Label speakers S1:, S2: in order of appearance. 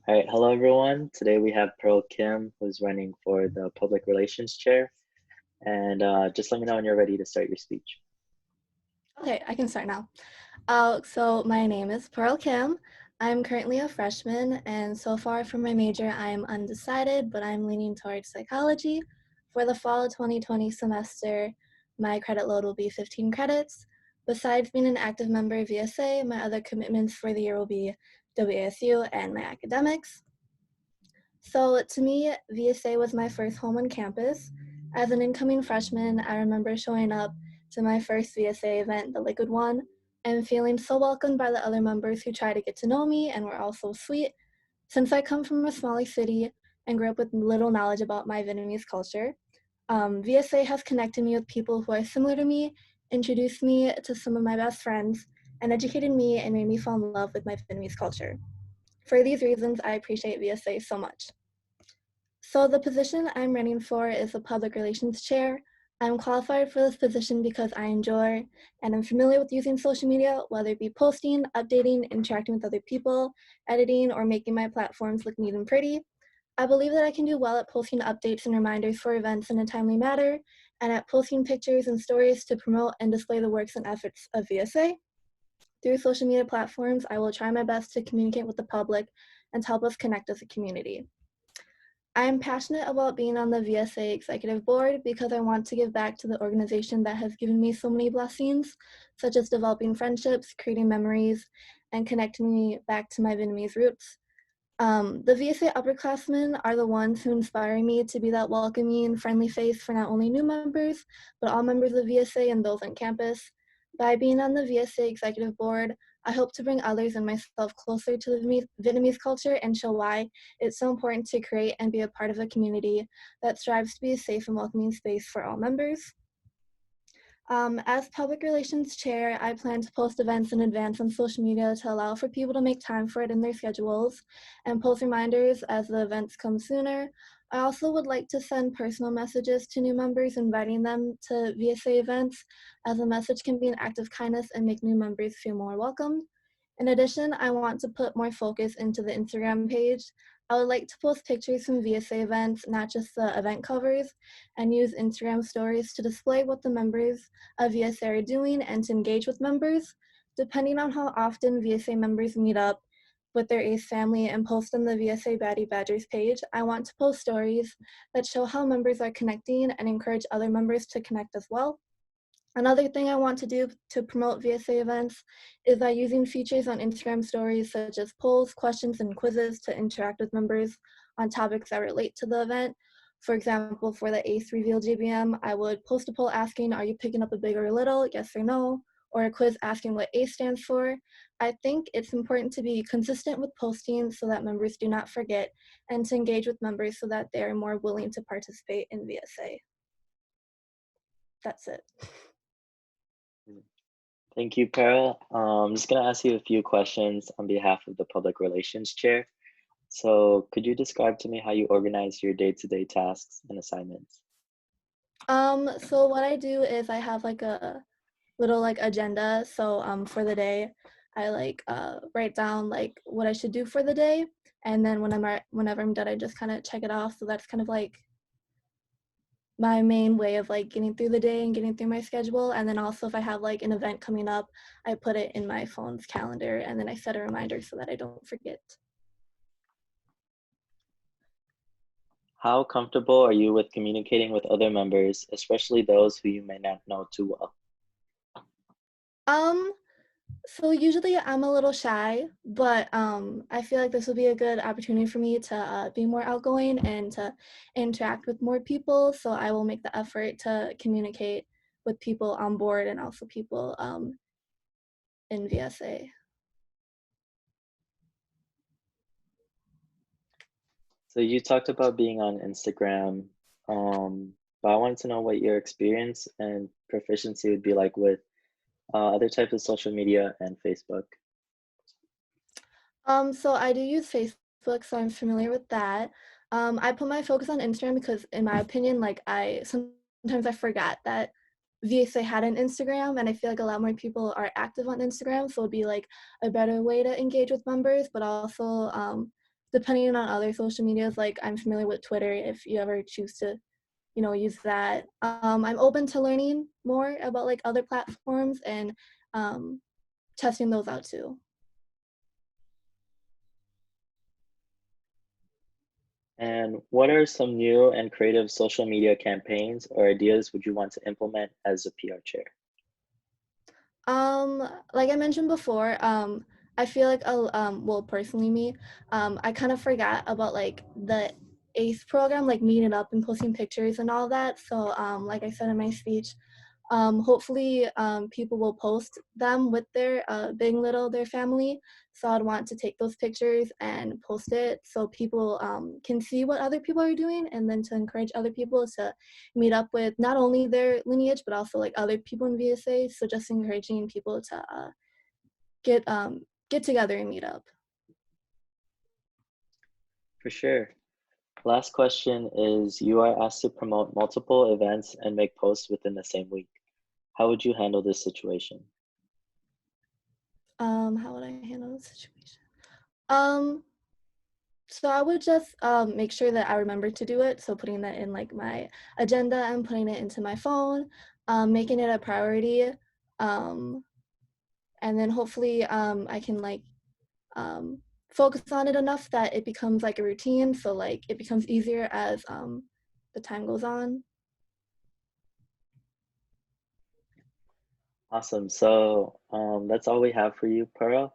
S1: All right, hello everyone. Today we have Pearl Kim, who's running for the Public Relations Chair. And just let me know when you're ready to start your speech.
S2: Okay, I can start now. So my name is Pearl Kim. I'm currently a freshman, and so far for my major, I am undecided, but I'm leaning towards psychology. For the fall 2020 semester, my credit load will be 15 credits. Besides being an active member of VSA, my other commitments for the year will be WASU and my academics. So to me, VSA was my first home on campus. As an incoming freshman, I remember showing up to my first VSA event, the Liquid One, and feeling so welcomed by the other members who tried to get to know me and were all so sweet. Since I come from a smaller city and grew up with little knowledge about my Vietnamese culture, VSA has connected me with people who are similar to me, introduced me to some of my best friends, and educated me and made me fall in love with my Vietnamese culture. For these reasons, I appreciate VSA so much. So the position I'm running for is a public relations chair. I'm qualified for this position because I enjoy and I'm familiar with using social media, whether it be posting, updating, interacting with other people, editing, or making my platforms look neat and pretty. I believe that I can do well at posting updates and reminders for events in a timely manner, and at posting pictures and stories to promote and display the works and efforts of VSA. Through social media platforms, I will try my best to communicate with the public and to help us connect as a community. I am passionate about being on the VSA executive board because I want to give back to the organization that has given me so many blessings, such as developing friendships, creating memories, and connecting me back to my Vietnamese roots. The VSA upperclassmen are the ones who inspire me to be that welcoming, friendly face for not only new members, but all members of VSA and those on campus. By being on the VSA executive board, I hope to bring others and myself closer to the Vietnamese culture and show why it's so important to create and be a part of a community that strives to be a safe and welcoming space for all members. As public relations chair, I plan to post events in advance on social media to allow for people to make time for it in their schedules and post reminders as the events come sooner. I also would like to send personal messages to new members inviting them to VSA events, as a message can be an act of kindness and make new members feel more welcomed. In addition, I want to put more focus into the Instagram page. I would like to post pictures from VSA events, not just the event covers, and use Instagram stories to display what the members of VSA are doing and to engage with members. Depending on how often VSA members meet up with their ACE family and post on the VSA Baddie Badgers page, I want to post stories that show how members are connecting and encourage other members to connect as well. Another thing I want to do to promote VSA events is by using features on Instagram stories such as polls, questions, and quizzes to interact with members on topics that relate to the event. For example, for the ACE Reveal GBM, I would post a poll asking, are you picking up a big or a little, yes or no? Or a quiz asking what ACE stands for. I think it's important to be consistent with posting so that members do not forget, and to engage with members so that they are more willing to participate in VSA. That's it.
S1: Thank you, Pearl. I'm just going to ask you a few questions on behalf of the Public Relations Chair. So could you describe to me how you organize your day-to-day tasks and assignments?
S2: So what I do is I have like a little like agenda. So for the day, I write down like what I should do for the day, and then whenever I'm done, I just kind of check it off. So that's kind of like my main way of like getting through the day and getting through my schedule. And then also if I have like an event coming up, I put it in my phone's calendar and then I set a reminder so that I don't forget.
S1: How comfortable are you with communicating with other members, especially those who you may not know too well?
S2: Um, So usually I'm a little shy, but I feel like this will be a good opportunity for me to be more outgoing and to interact with more people. So I will make the effort to communicate with people on board and also people in VSA.
S1: So you talked about being on Instagram, but I wanted to know what your experience and proficiency would be like with other types of social media and Facebook.
S2: So I do use Facebook, so I'm familiar with that. I put my focus on Instagram because, in my opinion, like I sometimes I forgot that VSA had an Instagram, and I feel like a lot more people are active on Instagram, so it'd be like a better way to engage with members, but also depending on other social medias, like I'm familiar with Twitter if you ever choose to, use that. I'm open to learning more about like other platforms and um, testing those out too.
S1: And what are some new and creative social media campaigns or ideas would you want to implement as a PR chair?
S2: Like I mentioned before, I feel like well, personally me, I kind of forgot about like the ACE program, like meeting up and posting pictures and all that. So, like I said in my speech, hopefully people will post them with their big and little their family. So I'd want to take those pictures and post it so people can see what other people are doing, and then to encourage other people to meet up with not only their lineage but also like other people in VSA. So just encouraging people to get get together and meet up.
S1: For sure. Last question is you are asked to promote multiple events and make posts within the same week. How would you handle this situation?
S2: How would I handle the situation? Um, So I would just make sure that I remember to do it. So putting that in like my agenda and putting it into my phone, making it a priority, um, and then hopefully I can like um, focus on it enough that it becomes like a routine. So like it becomes easier as the time goes on.
S1: Awesome. So that's all we have for you, Pearl.